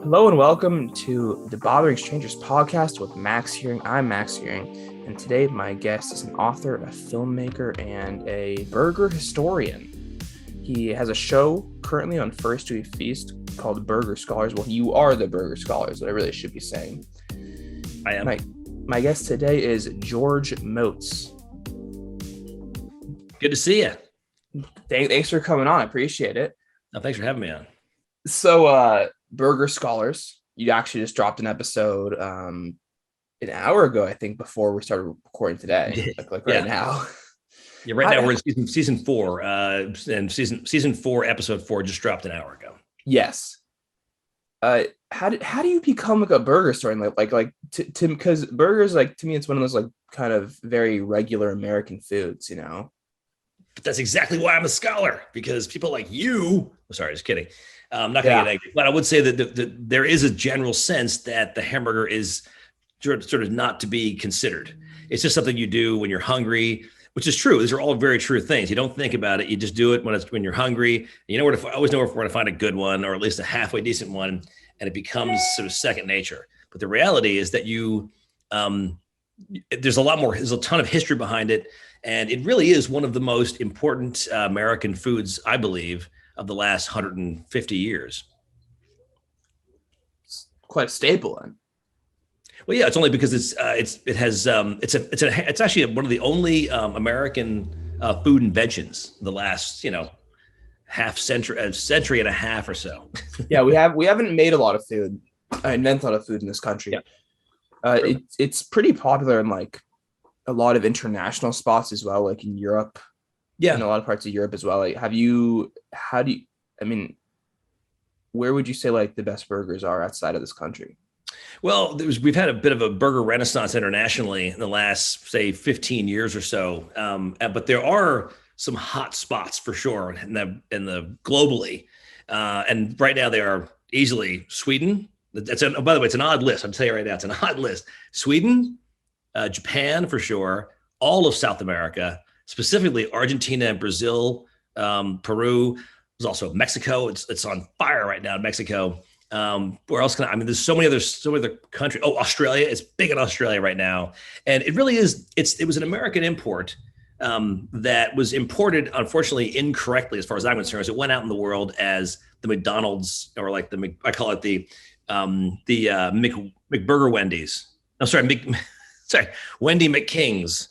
Hello and welcome to the Bothering Strangers podcast with Max Hearing. I'm Max Hearing, and today my guest is an author, a filmmaker, and a burger historian. He has a show currently on First We Feast called Burger Scholars. Well, you are the Burger Scholars, what I really should be saying. I am. My guest today is George Motz. Good to see you. Thanks for coming on. I appreciate it. No, thanks for having me on. So, Burger Scholars, you actually just dropped an episode an hour ago, I think, before we started recording today, like right now. Yeah, right now we're in season 4, and season 4, episode 4 just dropped an hour ago. Yes. How do you become like a burger historian? Like because burgers, like, to me, it's one of those like kind of very regular American foods, you know. But that's exactly why I'm a scholar, because people like you. Sorry, just kidding. I'm not going to get angry, but I would say that there is a general sense that the hamburger is sort of not to be considered. It's just something you do when you're hungry, which is true. These are all very true things. You don't think about it. You just do it when you're hungry. You know I always know where to find a good one, or at least a halfway decent one, and it becomes sort of second nature. But the reality is that there's a lot more. There's a ton of history behind it, and it really is one of the most important American foods, I believe, of the last 150 years. It's quite a staple then. Well, yeah, it's only because it's actually one of the only American food inventions the last century and a half or so. Yeah, we haven't made a lot of food, invented a lot of food in this country. Yeah. It's pretty popular in like a lot of international spots as well, like in Europe. Yeah, in a lot of parts of Europe as well. Like, where would you say like the best burgers are outside of this country? Well, we've had a bit of a burger renaissance internationally in the last, say, 15 years or so. But there are some hot spots for sure in the globally. And right now they are easily Sweden. By the way, it's an odd list. I'm telling you right now, it's an odd list. Sweden, Japan for sure, all of South America, specifically Argentina and Brazil, Peru. There's also Mexico. It's on fire right now in Mexico. Where else there's so many other countries. Oh, Australia. It's big in Australia right now. And it really is. It was an American import that was imported, unfortunately, incorrectly, as far as I'm concerned, as it went out in the world as the McDonald's, or like I call it the McBurger Wendy's. I'm sorry, Wendy McKings.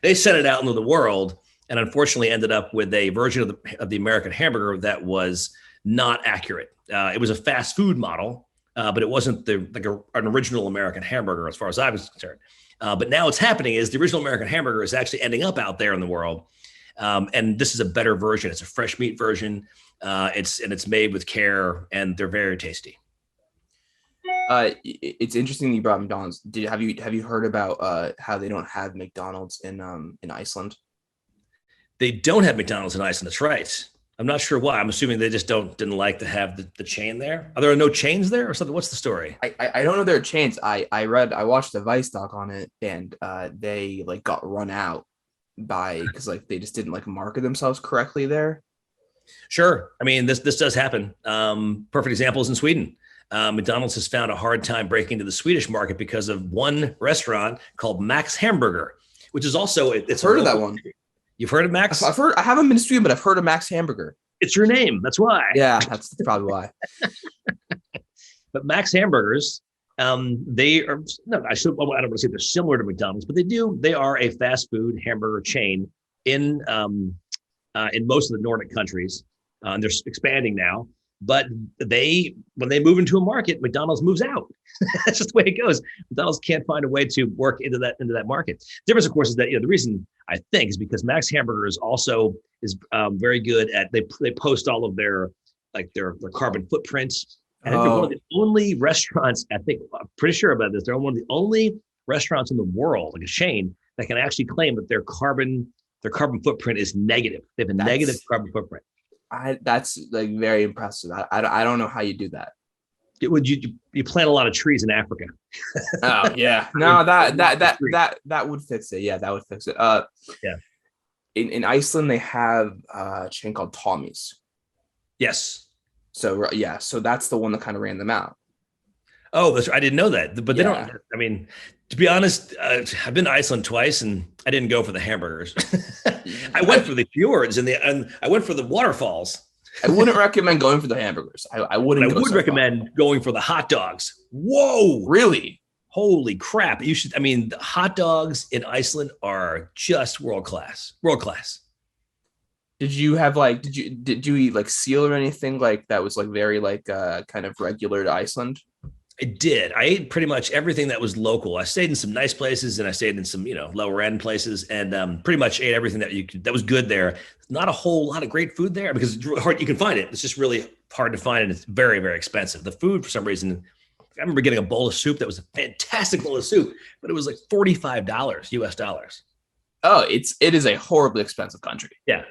They sent it out into the world, and unfortunately ended up with a version of the American hamburger that was not accurate. It was a fast food model, but it wasn't an original American hamburger as far as I was concerned. But now what's happening is the original American hamburger is actually ending up out there in the world, and this is a better version. It's a fresh meat version. It's made with care, and they're very tasty. It's interesting you brought McDonald's. Have you heard about how they don't have McDonald's in Iceland? They don't have McDonald's in Iceland. That's right. I'm not sure why. I'm assuming they just didn't like to have the chain there. Are there no chains there or something? What's the story? I don't know there are chains. I watched a Vice doc on it, and they like got run out because like they just didn't like market themselves correctly there. Sure. I mean, this does happen. Perfect example is in Sweden. McDonald's has found a hard time breaking into the Swedish market because of one restaurant called Max Hamburger, which is also it's heard of that one. You've heard of Max? I haven't been to Sweden, but I've heard of Max Hamburger. It's your name. That's why. Yeah, that's probably why. But Max Hamburgers, they are I don't want to say they're similar to McDonald's, but they are a fast food hamburger chain in most of the Nordic countries. And they're expanding now. But when they move into a market, McDonald's moves out. That's just the way it goes. McDonald's can't find a way to work into that market. The difference, of course, is that the reason I think is because Max Hamburger is very good at they post all of their carbon footprints. And they're one of the only restaurants, I'm pretty sure about this. They're one of the only restaurants in the world, like a chain, that can actually claim that their carbon footprint is negative. They have a negative carbon footprint. That's like very impressive. I don't know how you do that. You plant a lot of trees in Africa. Oh yeah, no, that would fix it. Yeah, that would fix it. Yeah. In Iceland, they have a chain called Tommy's. Yes. So yeah, so that's the one that kind of ran them out. Oh, I didn't know that. But they don't. Yeah. I mean, to be honest, I've been to Iceland twice, and I didn't go for the hamburgers. I went for the fjords and I went for the waterfalls. I wouldn't recommend going for the hamburgers. I But I wouldn't go would so far. recommend going for the hot dogs. Whoa! Really? Holy crap! You should. I mean, the hot dogs in Iceland are just world class. World class. Did you have like did you eat like seal or anything like that was like very like kind of regular to Iceland? I did. I ate pretty much everything that was local. I stayed in some nice places and I stayed in some, lower end places and pretty much ate everything that was good there. Not a whole lot of great food there because it's really hard. You can find it. It's just really hard to find and it's very, very expensive. The food, for some reason, I remember getting a bowl of soup that was a fantastic bowl of soup, but it was like $45 US dollars. Oh, it is a horribly expensive country. Yeah.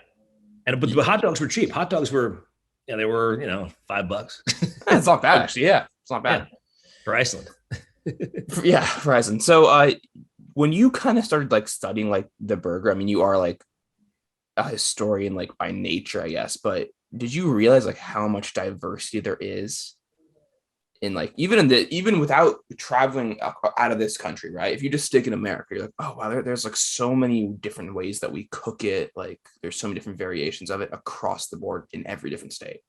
But the hot dogs were cheap. Hot dogs were, they were, $5. It's not bad actually. Yeah, it's not bad. Yeah, for Iceland. Yeah, for Iceland. So when you kind of started like studying like the burger, I mean, you are like a historian like by nature, I guess, but did you realize like how much diversity there is in like even without traveling out of this country, right? If you just stick in America, you're like, oh wow, there's like so many different ways that we cook it. Like there's so many different variations of it across the board in every different state.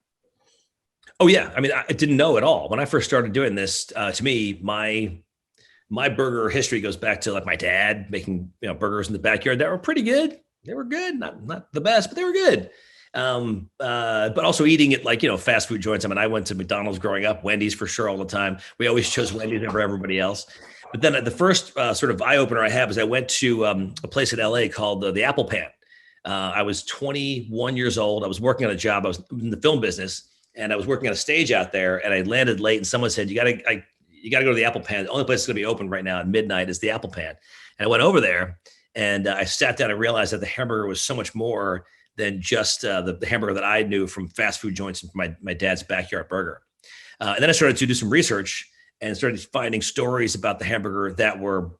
Oh yeah, I mean, I didn't know at all when I first started doing this. To me, my burger history goes back to like my dad making burgers in the backyard that were pretty good. They were good, not the best, but they were good. But also eating it like fast food joints. I mean, I went to McDonald's growing up, Wendy's for sure all the time. We always chose Wendy's over everybody else. But then the first sort of eye opener I had was I went to a place in LA called the Apple Pan. I was 21 years old. I was working on a job. I was in the film business. And I was working on a stage out there and I landed late and someone said, you got to go to the Apple Pan. The only place that's going to be open right now at midnight is the Apple Pan. And I went over there and I sat down and realized that the hamburger was so much more than just the hamburger that I knew from fast food joints and from my dad's backyard burger. And then I started to do some research and started finding stories about the hamburger that were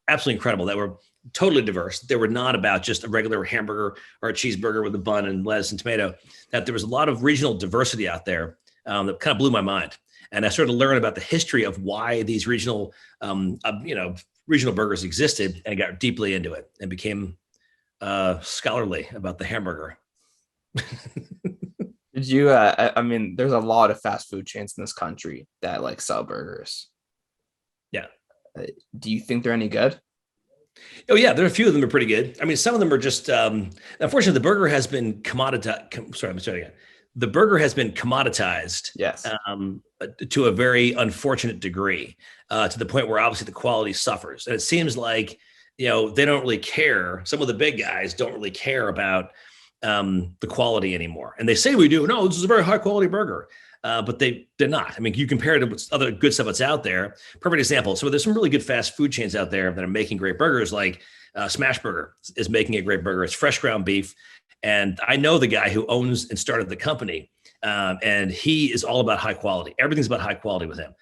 absolutely incredible, that were totally diverse. They were not about just a regular hamburger or a cheeseburger with a bun and lettuce and tomato, that there was a lot of regional diversity out there that kind of blew my mind. And I started to learn about the history of why these regional burgers existed and got deeply into it and became scholarly about the hamburger. Did you I mean, there's a lot of fast food chains in this country that like sell burgers. Yeah. Do you think they're any good? Oh yeah, there are a few of them are pretty good. I mean, some of them are just unfortunately the burger has been commoditized. Sorry, I'm sorry again. The burger has been commoditized, Yes. To a very unfortunate degree, to the point where obviously the quality suffers. And it seems like they don't really care. Some of the big guys don't really care about the quality anymore, and they say we do. No, this is a very high quality burger. But they're not. I mean, you compare it with other good stuff that's out there. Perfect example. So there's some really good fast food chains out there that are making great burgers, like Smash Burger is making a great burger. It's fresh ground beef. And I know the guy who owns and started the company, and he is all about high quality. Everything's about high quality with him.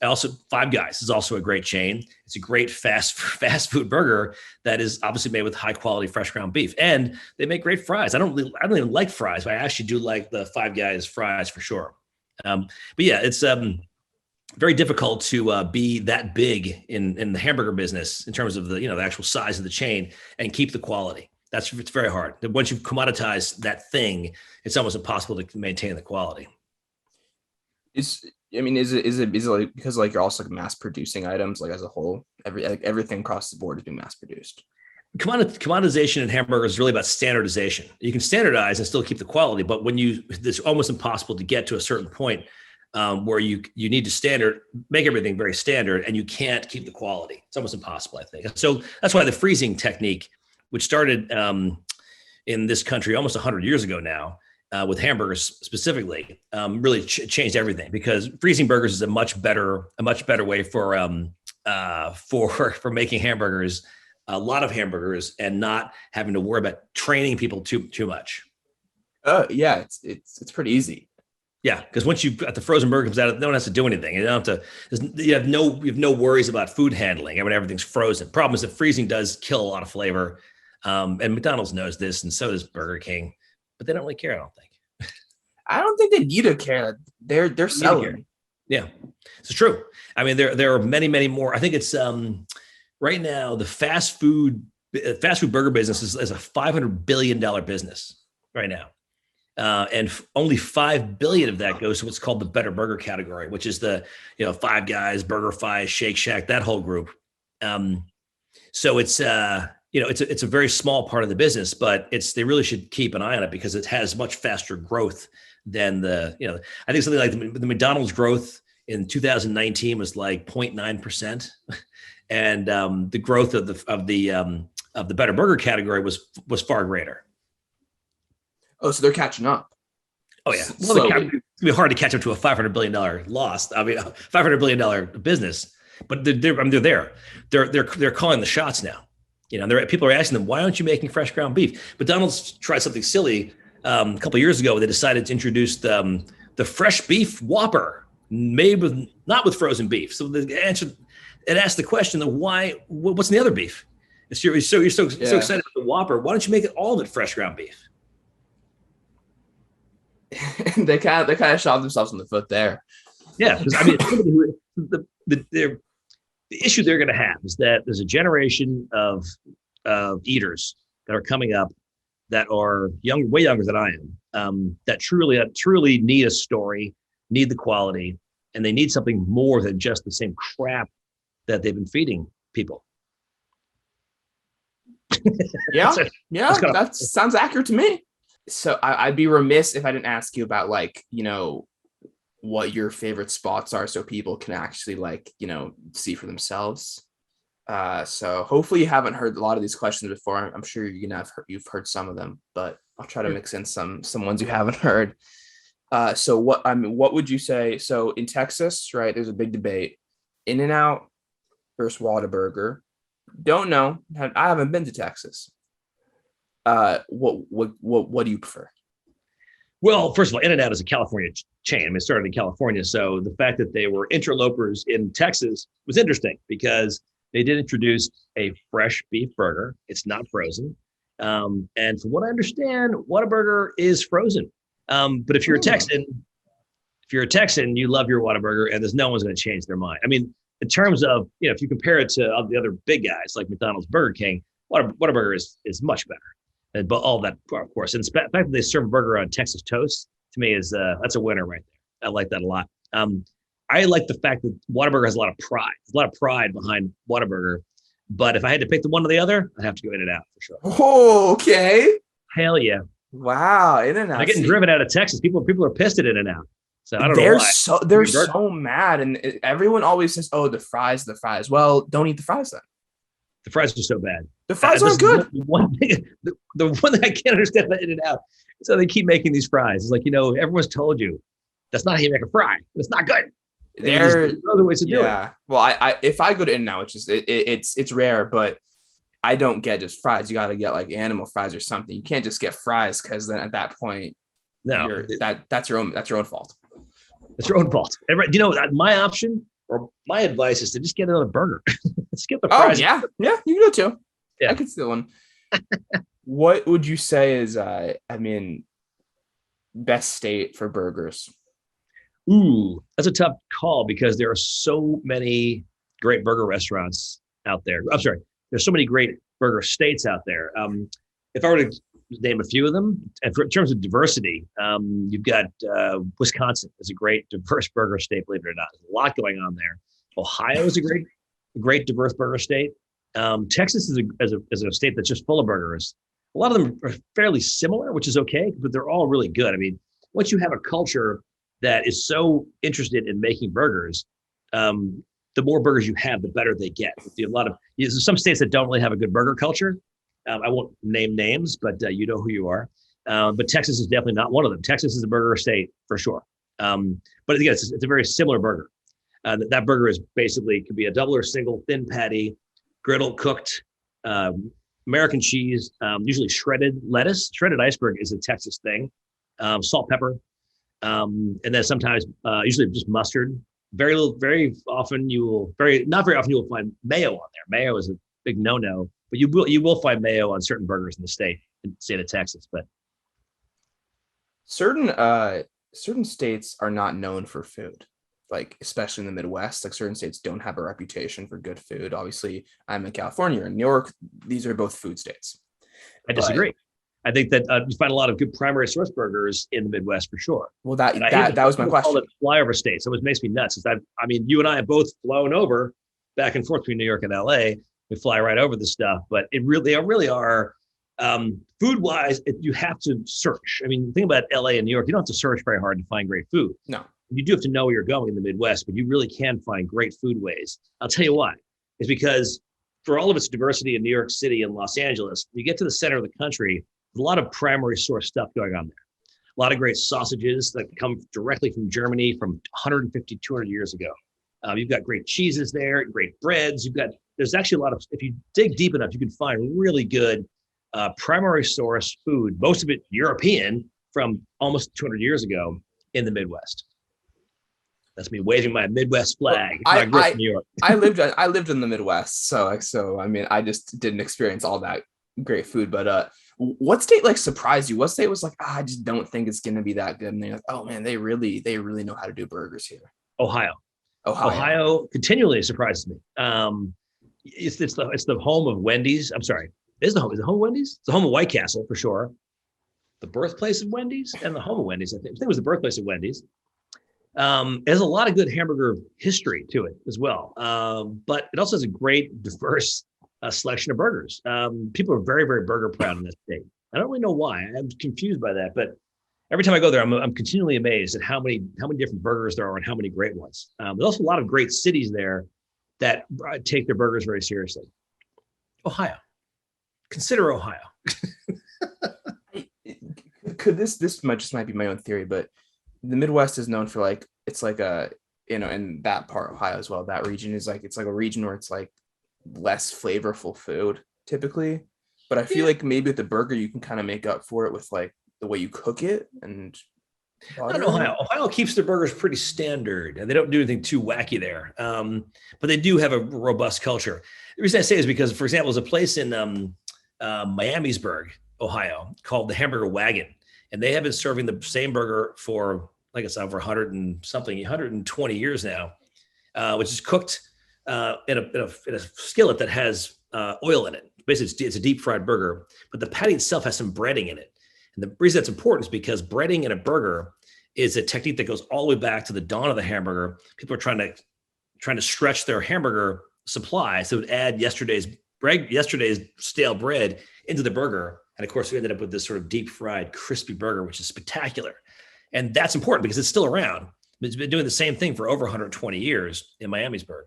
Also, Five Guys is also a great chain. It's a great fast food burger that is obviously made with high quality fresh ground beef, and they make great fries. I don't even like fries, but I actually do like the Five Guys fries for sure. But yeah, it's very difficult to be that big in the hamburger business in terms of the actual size of the chain and keep the quality. It's very hard. Once you've commoditized that thing, it's almost impossible to maintain the quality. Is it like because like you're also like mass producing items like as a whole, everything across the board is being mass produced? Commoditization in hamburgers is really about standardization. You can standardize and still keep the quality, but it's almost impossible to get to a certain point where you need to make everything very standard, and you can't keep the quality. It's almost impossible, I think. So that's why the freezing technique, which started in this country almost 100 years ago now, with hamburgers specifically, really changed everything, because freezing burgers is a much better way for making hamburgers, a lot of hamburgers, and not having to worry about training people too much. Yeah, it's pretty easy. Yeah, because once you've got the frozen burger comes out, no one has to do anything. You don't have to. You have no worries about food handling. I mean, everything's frozen. Problem is that freezing does kill a lot of flavor, and McDonald's knows this, and so does Burger King, but they don't really care, I don't think. I don't think they need to care. They're selling. Yeah, it's true. I mean, there are many more. I think it's right now the fast food burger business is a $500 billion business right now. And only 5 billion of that goes to what's called the better burger category, which is the, Five Guys, BurgerFi, Shake Shack, that whole group. So it's it's a very small part of the business, but they really should keep an eye on it because it has much faster growth than I think something like the McDonald's growth in 2019 was like 0.9%, and the growth of the better burger category was far greater. Oh, so they're catching up. Oh yeah, it's gonna be hard to catch up to a $500 billion loss. I mean, $500 billion business, but they're there. They're calling the shots now. People are asking them, why aren't you making fresh ground beef? McDonald's tried something silly a couple of years ago. They decided to introduce the fresh beef Whopper made not with frozen beef. So it asked the question of why. What's in the other beef? You're so excited about the Whopper. Why don't you make it all of it fresh ground beef? they kind of shot themselves in the foot there. Yeah, because I mean, the issue they're going to have is that there's a generation of eaters that are coming up that are way younger than I am, that truly need a story, need the quality, and they need something more than just the same crap that they've been feeding people. Yeah, that sounds accurate to me. So I'd be remiss if I didn't ask you about what your favorite spots are so people can actually see for themselves. So hopefully you haven't heard a lot of these questions before. I'm sure you've heard some of them, but I'll try to mix in some ones you haven't heard. So what would you say? So in Texas, right, there's a big debate: In-N-Out versus Whataburger. Don't know. I haven't been to Texas. What do you prefer? Well, first of all, In-N-Out is a California chain. I mean, it started in California. So the fact that they were interlopers in Texas was interesting because they did introduce a fresh beef burger. It's not frozen. And from what I understand, Whataburger is frozen. But if you're a Texan, you love your Whataburger, and there's no one's going to change their mind. I mean, in terms of, if you compare it to the other big guys like McDonald's, Burger King, Whataburger is much better. But all that, of course. And the fact that they serve a burger on Texas toast, to me, is that's a winner right there. I like that a lot. I like the fact that Whataburger has a lot of pride. There's a lot of pride behind Whataburger. But if I had to pick the one or the other, I'd have to go In-N-Out for sure. Oh, okay. Hell yeah. Wow, In-N-Out. They're getting driven out of Texas. People are pissed at In-N-Out. So I don't know why. They're so mad. And everyone always says, oh, the fries. Well, don't eat the fries then. The fries are so bad. The fries aren't good. The one thing I can't understand about In-N-Out is how they keep making these fries. It's like, everyone's told you that's not how you make a fry. It's not good. There's other ways to do it. Well, I if I go to In-N-Out, it's rare, but I don't get just fries. You got to get like animal fries or something. You can't just get fries because then at that point, that's your own fault. That's your own fault. My option or my advice is to just get another burger. Skip the fries. Oh, yeah, you can go too. Yeah, I could steal one. What would you say is, best state for burgers? Ooh, that's a tough call because there are so many great burger restaurants out there. I'm sorry, there's so many great burger states out there. If I were to name a few of them, and in terms of diversity, you've got Wisconsin is a great diverse burger state. Believe it or not, there's a lot going on there. Ohio is a great diverse burger state. Texas is a state that's just full of burgers. A lot of them are fairly similar, which is okay, but they're all really good. I mean, once you have a culture that is so interested in making burgers, the more burgers you have, the better they get. There's some states that don't really have a good burger culture. I won't name names, but you know who you are. But Texas is definitely not one of them. Texas is a burger state for sure. But again, it's a very similar burger. That burger is basically could be a double or single thin patty, griddle cooked, American cheese, usually shredded lettuce. Shredded iceberg is a Texas thing. Salt, pepper, and then sometimes usually just mustard. Very often you will find mayo on there. Mayo is a big no-no, but you will find mayo on certain burgers in the state of Texas. But certain certain states are not known for food, like especially in the Midwest. Like certain states don't have a reputation for good food. Obviously, I'm in California and New York. These are both food states. I But disagree. I think that you find a lot of good primary source burgers in the Midwest for sure. well, And that I hate that that that was my people call question. it flyover states. It makes me nuts. I mean, you and I have both flown over back and forth between New York and LA. We fly right over the stuff, but they really are food wise. You have to search. I mean, the thing about LA and New York, you don't have to search very hard to find great food. No, You do have to know where you're going in the Midwest, but you really can find great foodways. I'll tell you why. It's because for all of its diversity in New York City and Los Angeles, you get to the center of the country, there's a lot of primary source stuff going on there. A lot of great sausages that come directly from Germany from 150, 200 years ago. You've got great cheeses there, great breads. There's actually a lot of, if you dig deep enough, you can find really good primary source food, most of it European from almost 200 years ago in the Midwest. That's me waving my Midwest flag. Well, I grew up in New York. I lived in the Midwest, so I mean, I just didn't experience all that great food. But what state like surprised you? What state was like, I just don't think it's gonna be that good? And they're like, oh man, they really know how to do burgers here. Ohio. Ohio. Ohio continually surprises me. It's the home of Wendy's. I'm sorry. Is it the home of Wendy's? It's the home of White Castle for sure. The birthplace of Wendy's and the home of Wendy's. I think it was the birthplace of Wendy's. It has a lot of good hamburger history to it as well. But it also has a great diverse selection of burgers. People are very, very burger proud in this state. I don't really know why. I'm confused by that, but every time I go there, I'm continually amazed at how many different burgers there are and how many great ones. There's also a lot of great cities there that take their burgers very seriously. Ohio. Consider Ohio. Could this might be my own theory, but the Midwest is known for like it's like a in that part of Ohio as well. That region is like it's like a region where it's like less flavorful food typically. But I feel like maybe with the burger you can kind of make up for it with like the way you cook it and Not Ohio. Ohio keeps their burgers pretty standard, and they don't do anything too wacky there. But they do have a robust culture. The reason I say is because, for example, there's a place in Miamisburg, Ohio, called the Hamburger Wagon, and they have been serving the same burger for, like I said, over 120 years now, which is cooked in a skillet that has oil in it. Basically, it's a deep fried burger, but the patty itself has some breading in it. And the reason that's important is because breading in a burger is a technique that goes all the way back to the dawn of the hamburger. People are trying to stretch their hamburger supply, so it would add yesterday's stale bread into the burger. And of course, we ended up with this sort of deep fried, crispy burger, which is spectacular. And that's important because it's still around. It's been doing the same thing for over 120 years in Miamisburg.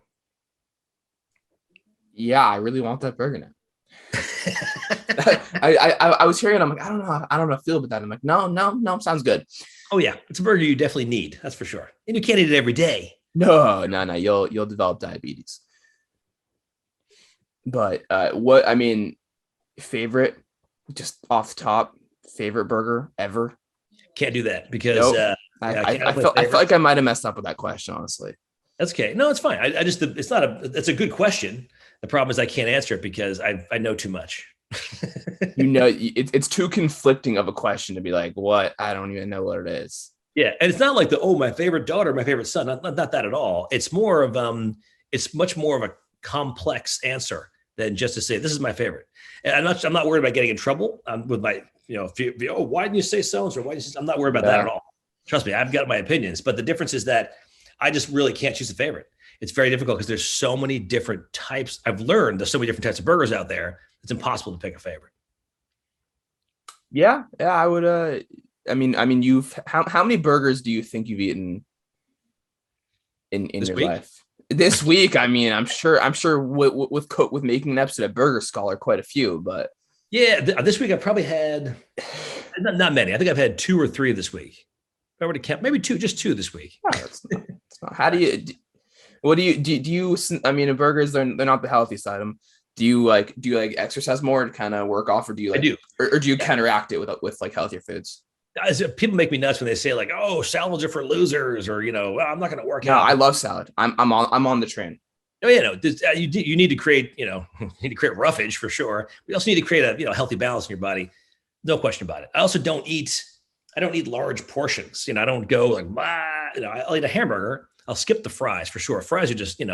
Yeah, I really want that burger now. I was hearing it. I'm like, I don't know how I feel about that. I'm like, no, sounds good. Oh yeah, it's a burger you definitely need. That's for sure. And you can't eat it every day. No. You'll develop diabetes. But favorite, just off the top, favorite burger ever? Can't do that because nope. I felt like I might have messed up with that question, honestly. That's okay. No, it's fine. It's a good question. The problem is I can't answer it because I know too much. It's too conflicting of a question to be like, what? I don't even know what it is. Yeah. And it's not like my favorite daughter, my favorite son, not that at all. It's more of, it's much more of a complex answer than just to say, this is my favorite. And I'm not worried about getting in trouble with my, why didn't you say so-and-so? I'm not worried about that at all. Trust me, I've got my opinions, but the difference is that I just really can't choose a favorite. It's very difficult because there's so many different types. I've learned there's so many different types of burgers out there. It's impossible to pick a favorite. Yeah, I would. How many burgers do you think you've eaten in your life this week? I mean, I'm sure with making an episode of Burger Scholar, quite a few. But yeah, this week I probably had not many. I think I've had 2 or 3 this week. If I were to count, maybe just two this week. No, it's not. How do you? I mean, burgers they're not the healthy side of them. Do you exercise more to kind of work off, or do you? I do. Or do you counteract it with like healthier foods? People make me nuts when they say like, "Oh, salads are for losers," or well, I'm not going to work out. No, I love salad. I'm on the train. Oh yeah, no. You need to create roughage for sure. We also need to create a healthy balance in your body. No question about it. I also don't eat I don't eat large portions. I don't go like, I'll eat a hamburger. I'll skip the fries for sure. Fries are just, to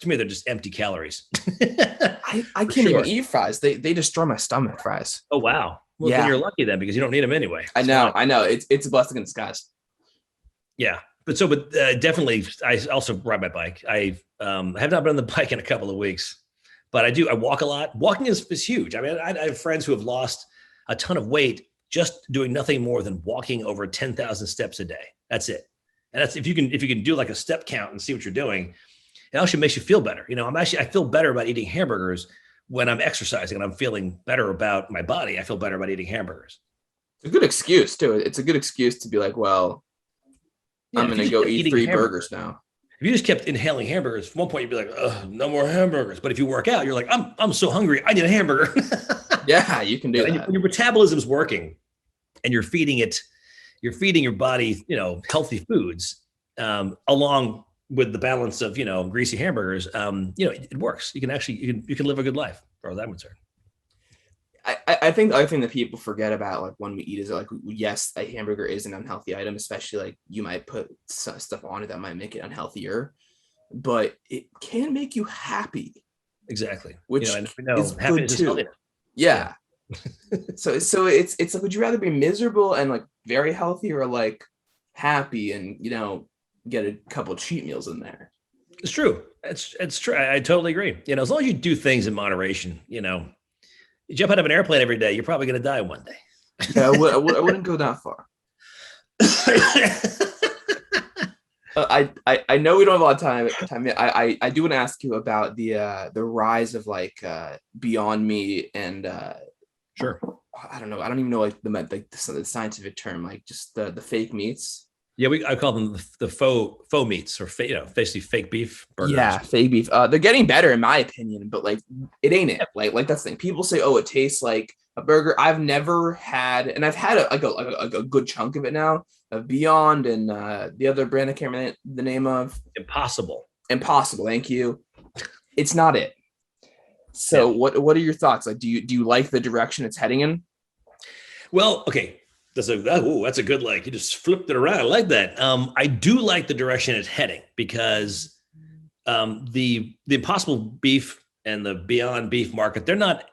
me, they're just empty calories. I can't even eat fries. They destroy my stomach, fries. Oh, wow. Well, then you're lucky then, because you don't need them anyway. I know. It's a blessing in disguise. Yeah. But definitely, I also ride my bike. I have not been on the bike in a couple of weeks, but I walk a lot. Walking is huge. I mean, I have friends who have lost a ton of weight just doing nothing more than walking over 10,000 steps a day. That's it. And that's if you can do like a step count and see what you're doing, it actually makes you feel better. I feel better about eating hamburgers when I'm exercising and I'm feeling better about my body. I feel better about eating hamburgers. It's a good excuse too. It's a good excuse to be like, well, I'm going to go eat 3 burgers now. If you just kept inhaling hamburgers, at one point you'd be like, no more hamburgers. But if you work out, you're like, I'm so hungry, I need a hamburger. Yeah, you can do that. When your metabolism's working and you're feeding your body, healthy foods, along with the balance of, greasy hamburgers, it works. You can live a good life, as far as I'm concerned. I think the other thing that people forget about, like, when we eat is like, yes, a hamburger is an unhealthy item, especially like you might put stuff on it that might make it unhealthier, but it can make you happy. Exactly. Which is good too. Yeah. So it's like, would you rather be miserable and like very healthy, or like happy and get a couple cheat meals in there? It's true. It's true. I totally agree. As long as you do things in moderation, you jump out of an airplane every day, you're probably going to die one day. Yeah, I wouldn't go that far. I know we don't have a lot of time. I do want to ask you about the rise of like Beyond Meat and sure. I don't know. I don't even know like the scientific term, like just the fake meats. Yeah, I call them the faux meats, or basically fake beef burgers. Yeah, fake beef. They're getting better in my opinion, but like it ain't it. Like that's the thing. People say, oh, it tastes like a burger. I've never had, and I've had a good chunk of it now. Beyond and the other brand I can't remember the name of. Impossible. Thank you. It's not it. So what are your thoughts? Like, do you like the direction it's heading in? Well, okay. That's a good, like, you just flipped it around. I like that. I do like the direction it's heading, because the Impossible Beef and the Beyond Beef market, they're not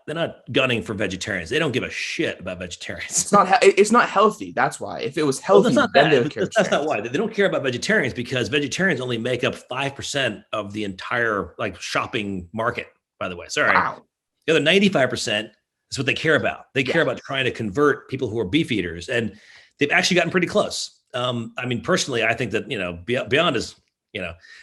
gunning for vegetarians. They don't give a shit about vegetarians. It's not healthy. That's why. If it was healthy, that's not why. They don't care about vegetarians, because vegetarians only make up 5% of the entire like shopping market, by the way. Sorry. Wow. The other 95%. That's what they care about. They care about trying to convert people who are beef eaters, and they've actually gotten pretty close. I mean, personally, I think that, Beyond is,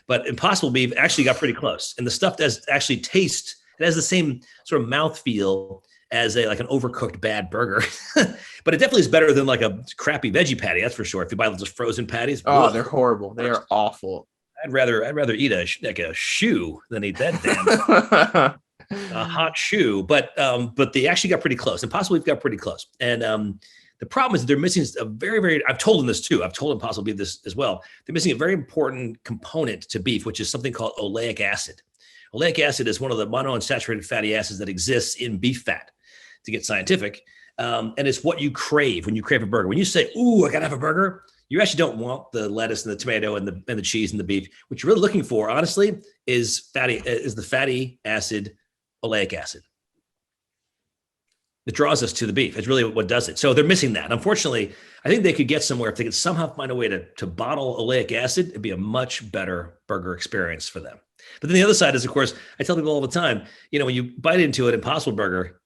but Impossible Beef actually got pretty close. And the stuff that actually tastes, it has the same sort of mouthfeel as like an overcooked bad burger, but it definitely is better than like a crappy veggie patty. That's for sure. If you buy those frozen patties, they're horrible. They are awful. I'd rather eat a shoe than eat that damn. A hot shoe, but they actually got pretty close, and possibly got pretty close. And the problem is they're missing a very, very, I've told them this too. I've told them Impossible Beef this as well. They're missing a very important component to beef, which is something called oleic acid. Oleic acid is one of the monounsaturated fatty acids that exists in beef fat, to get scientific. And it's what you crave when you crave a burger. When you say, ooh, I gotta have a burger, you actually don't want the lettuce and the tomato and the cheese and the beef. What you're really looking for, honestly, is the fatty acid, oleic acid. It draws us to the beef. It's really what does it. So they're missing that. Unfortunately, I think they could get somewhere if they could somehow find a way to bottle oleic acid. It'd be a much better burger experience for them. But then the other side is, of course, I tell people all the time, when you bite into an Impossible Burger,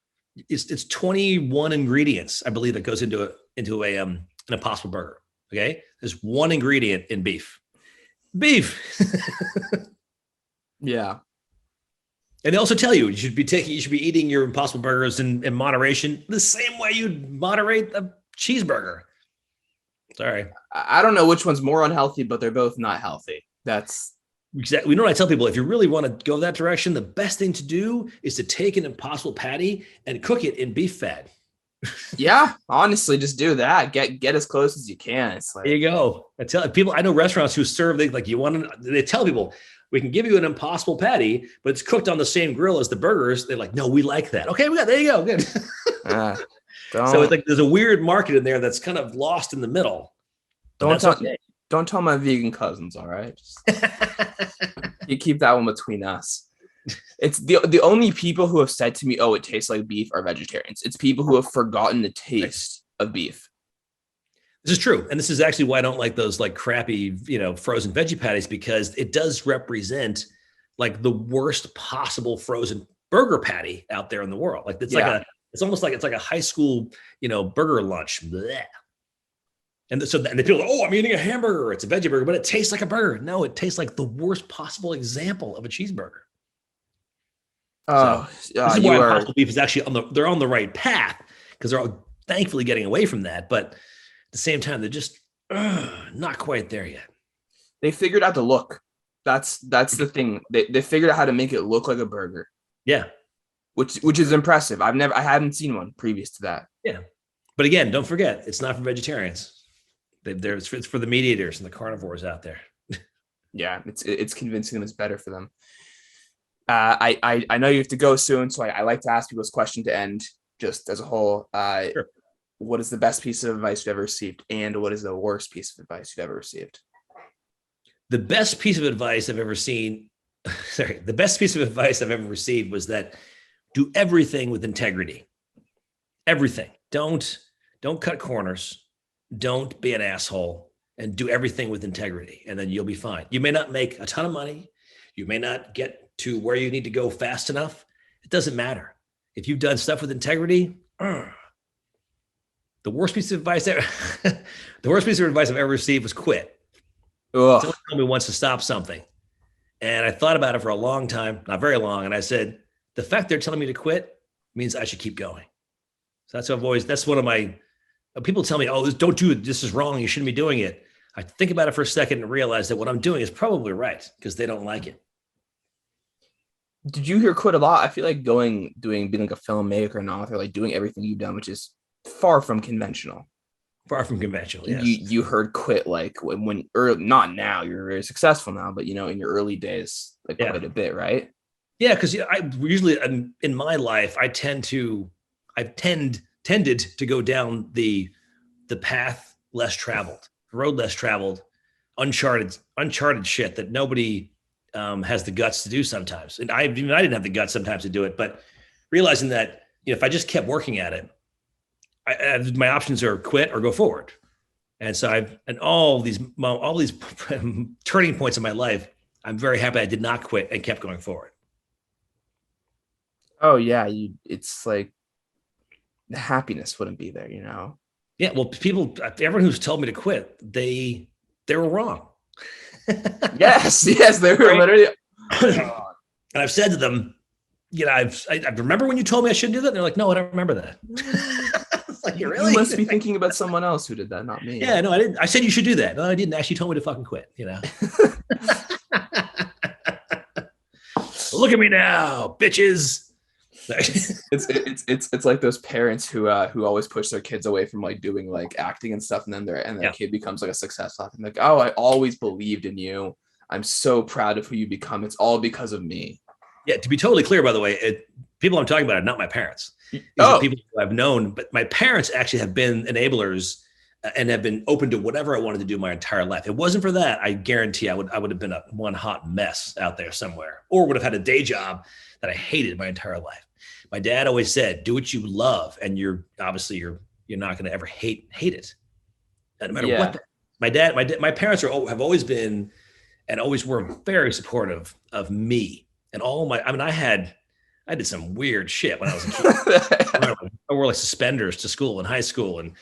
it's 21 ingredients, I believe, that goes into an Impossible Burger. Okay, there's one ingredient in beef. Yeah. And they also tell you should be eating your Impossible Burgers in moderation, the same way you'd moderate a cheeseburger. Sorry. I don't know which one's more unhealthy, but they're both not healthy. That's exactly. We know what I tell people. If you really want to go that direction, the best thing to do is to take an Impossible patty and cook it in beef fat. Yeah, honestly, just do that. Get as close as you can. It's like, there you go. I tell people, I know restaurants who serve, they tell people, we can give you an Impossible patty, but it's cooked on the same grill as the burgers. They're like, no, we like that. Okay, there you go. Good. So it's Don't like there's a weird market in there that's kind of lost in the middle, but don't that's tell okay. don't tell my vegan cousins, all right? You keep that one between us. It's the only people who have said to me, "Oh, it tastes like beef," are vegetarians. It's people who have forgotten the taste of beef. This is true. And this is actually why I don't like those like crappy, frozen veggie patties, because it does represent like the worst possible frozen burger patty out there in the world. Like it's almost like it's like a high school, burger lunch. Blech. And so and the people are, oh, I'm eating a hamburger. It's a veggie burger, but it tastes like a burger. No, it tastes like the worst possible example of a cheeseburger. So this is why Impossible Beef is actually they're on the right path, because they're all thankfully getting away from that. But at the same time, they're just not quite there yet. They figured out the look. That's the thing. They figured out how to make it look like a burger. Yeah. Which is impressive. I haven't seen one previous to that. Yeah. But again, don't forget, it's not for vegetarians. It's for the meat eaters and the carnivores out there. Yeah, it's convincing them it's better for them. I know you have to go soon, so I like to ask people this question to end just as a whole. Sure. What is the best piece of advice you've ever received, and what is the worst piece of advice you've ever received? The best piece of advice I've ever seen, the best piece of advice I've ever received was that do everything with integrity. Everything. Don't cut corners. Don't be an asshole, and do everything with integrity, and then you'll be fine. You may not make a ton of money. You may not get to where you need to go fast enough. It doesn't matter. If you've done stuff with integrity, the worst piece of advice I've ever received was quit. Someone told me once to stop something, and I thought about it for a long time, not very long, and I said, the fact they're telling me to quit means I should keep going. So that's one of my, people tell me, oh, don't do it. This is wrong. You shouldn't be doing it. I think about it for a second and realize that what I'm doing is probably right, because they don't like it. Did you hear quit a lot? I feel like being like a filmmaker and author, like doing everything you've done, which is far from conventional. Far from conventional, yes. You heard quit like when not now, you're very successful now, but in your early days, like quite a bit, right? Yeah, because I usually in my life, I've tended to go down the path less traveled, the road less traveled, uncharted shit that nobody has the guts to do sometimes. And I didn't have the guts sometimes to do it, but realizing that if I just kept working at it, my options are quit or go forward. And so all these turning points in my life, I'm very happy I did not quit and kept going forward. Oh yeah, it's like the happiness wouldn't be there, Yeah, well, everyone who's told me to quit, they were wrong. yes, they were literally. And I've said to them, I remember when you told me I shouldn't do that. And they're like, no, I don't remember that. It's like, you must be thinking about someone else who did that, not me. Yeah, no, I didn't. I said you should do that. No, I didn't. Actually, told me to fucking quit. Look at me now, bitches. it's like those parents who always push their kids away from like doing like acting and stuff, and then their kid becomes like a success. I'm like, oh, I always believed in you. I'm so proud of who you become. It's all because of me. Yeah, to be totally clear, by the way, people I'm talking about are not my parents. These are people who I've known, but my parents actually have been enablers and have been open to whatever I wanted to do my entire life. If it wasn't for that, I guarantee I would have been one hot mess out there somewhere, or would have had a day job that I hated my entire life. My dad always said, do what you love, and you're not going to ever hate it. No matter what. My parents have always been and always were very supportive of me and I did some weird shit when I was a kid. I wore like suspenders to school in high school, and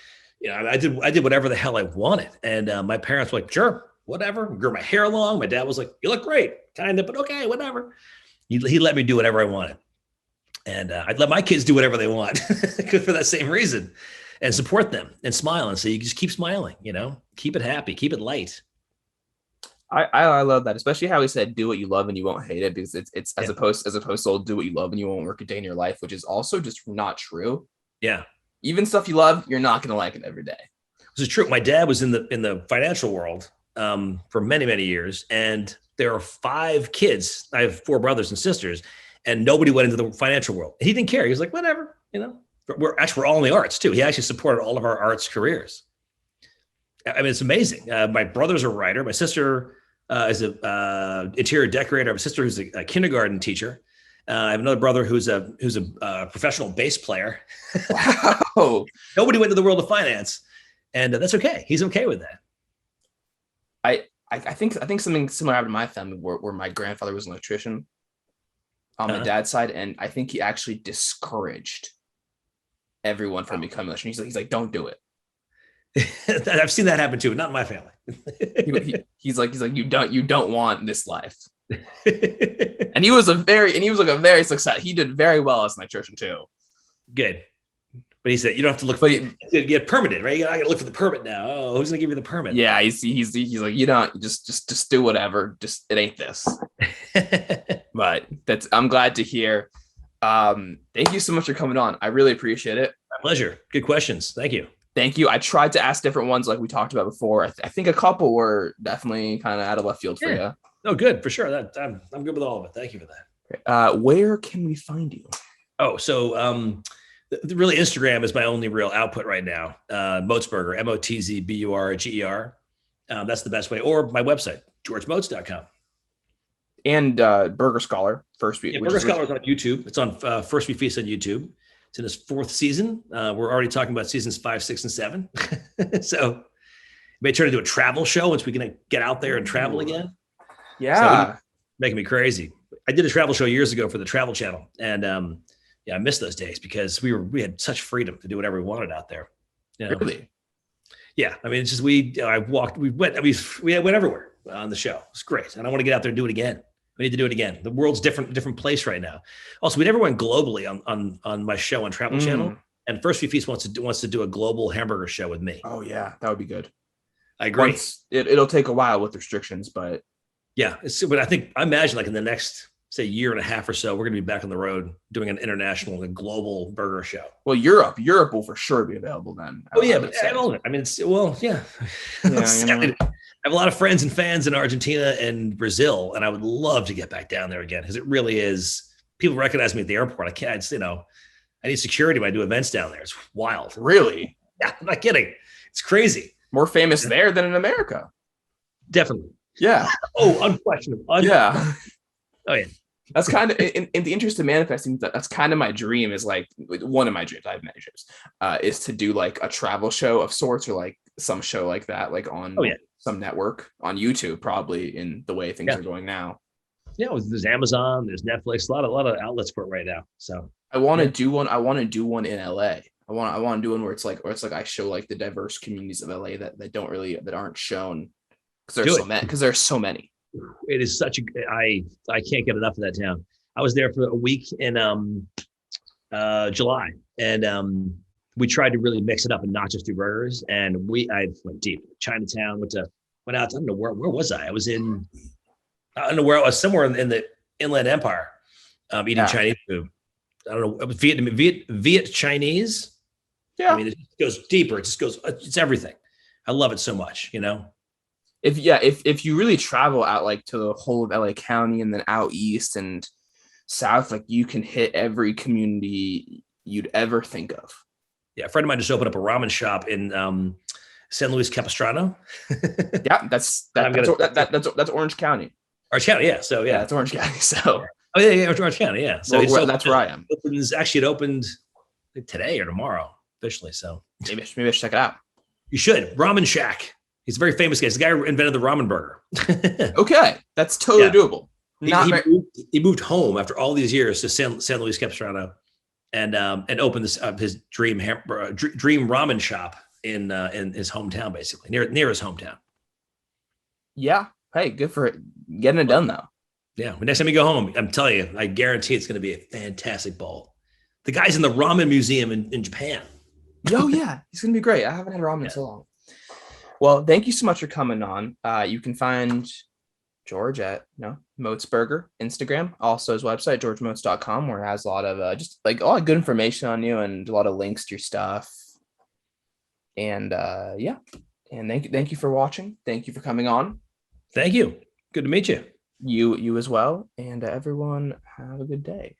I did whatever the hell I wanted. And my parents were like, sure, whatever. Grew my hair long. My dad was like, you look great, kind of, but okay, whatever. He let me do whatever I wanted. And I'd let my kids do whatever they want for that same reason, and support them and smile and say, you just keep smiling, keep it happy, keep it light. I love that, especially how he said, do what you love and you won't hate it, because it's as opposed to do what you love and you won't work a day in your life, which is also just not true. Yeah. Even stuff you love, you're not going to like it every day. This is true. My dad was in the financial world for many, many years, and there are 5 kids. I have 4 brothers and sisters, and nobody went into the financial world. He didn't care. He was like, whatever, we're all in the arts too. He actually supported all of our arts careers. I mean, it's amazing. My brother's a writer. My sister is a interior decorator. I have a sister who's a kindergarten teacher. I have another brother who's a professional bass player. Wow. Nobody went to the world of finance, and that's okay. He's okay with that. I think something similar happened to my family where my grandfather was an electrician on my dad's side, and I think he actually discouraged everyone from becoming an electrician. He's like, don't do it. I've seen that happen too, not in my family. he's like you don't want this life. and he was like a very successful. He did very well as an electrician too. Good. But he said you don't have to look for you get permitted, right? I got to look for the permit now. Oh, who's gonna give you the permit? Yeah, he's like, you don't just do whatever. Just it ain't this. But I'm glad to hear. Thank you so much for coming on. I really appreciate it. My pleasure. Good questions. Thank you. Thank you. I tried to ask different ones like we talked about before. I think a couple were definitely kind of out of left field for you. Oh, good, for sure. I'm good with all of it. Thank you for that. Where can we find you? Oh, so really Instagram is my only real output right now. Motzburger, MOTZBURGER. That's the best way. Or my website, georgemotz.com. And Burger Scholar, First Week. Yeah, Burger Scholar is on YouTube. It's on First We Feast on YouTube. It's in its 4th season. We're already talking about seasons 5, 6, and 7. So may try to do a travel show once we can get out there and travel again. Yeah. So, making me crazy. I did a travel show years ago for the Travel Channel. And I miss those days because we had such freedom to do whatever we wanted out there. You know? Really? Yeah. I mean, it's just we went everywhere on the show. It's great. And I want to get out there and do it again. We need to do it again. The world's different place right now. Also, we never went globally on my show on Travel Channel. And First Few Feast wants to do a global hamburger show with me. Oh yeah, that would be good. I agree. It'll take a while with restrictions, but yeah. But I imagine like in the next say year and a half or so, we're going to be back on the road doing an international and global burger show. Well, Europe will for sure be available then. Oh yeah, but I mean, yeah. I have a lot of friends and fans in Argentina and Brazil, and I would love to get back down there again because it really is. People recognize me at the airport. I can't, I need security when I do events down there. It's wild. Really? Yeah, I'm not kidding. It's crazy. More famous there than in America. Definitely. Yeah. Oh, unquestionable. Yeah. Oh yeah. That's kind of in the interest of manifesting. That's kind of my dream. Is like one of my dreams. I have many dreams. Is to do like a travel show of sorts, or like some show like that, like on some network on YouTube, probably in the way things are going now. Yeah, there's Amazon, there's Netflix, a lot of outlets for it right now. So I want to do one. I want to do one in LA. I want to do one where it's like I show like the diverse communities of LA that aren't shown because there's so many. It is such I can't get enough of that town. I was there for a week in July, and we tried to really mix it up and not just do burgers. And I went deep. Chinatown, went out. I don't know where was I? I was in. I don't know where I was. Somewhere in the Inland Empire, eating Chinese food. I don't know. Viet Chinese. Yeah. I mean, it goes deeper. It just goes. It's everything. I love it so much. If you really travel out like to the whole of LA County and then out east and south, like you can hit every community you'd ever think of. Yeah, a friend of mine just opened up a ramen shop in San Luis Capistrano. Yeah, that's Orange County. Orange County, yeah. So yeah, that's Orange County. So Orange County, yeah. So that's where I am. It opened today or tomorrow officially. So maybe I should check it out. You should. Ramen Shack. He's a very famous guy. He's the guy who invented the ramen burger. Okay, that's totally doable. He moved home after all these years to San Luis Capistrano, and opened his dream ramen shop in his hometown, basically near his hometown. Yeah. Hey, good for getting it done though. Yeah. Next time you go home, I'm telling you, I guarantee it's going to be a fantastic bowl. The guy's in the ramen museum in Japan. Oh yeah, he's going to be great. I haven't had ramen in so long. Well, thank you so much for coming on. You can find George at Motzburger Instagram, also his website georgemotz.com, where it has a lot of just like a lot of good information on you and a lot of links to your stuff. And and thank you for watching. Thank you for coming on. Thank you. Good to meet you. You as well. And everyone have a good day.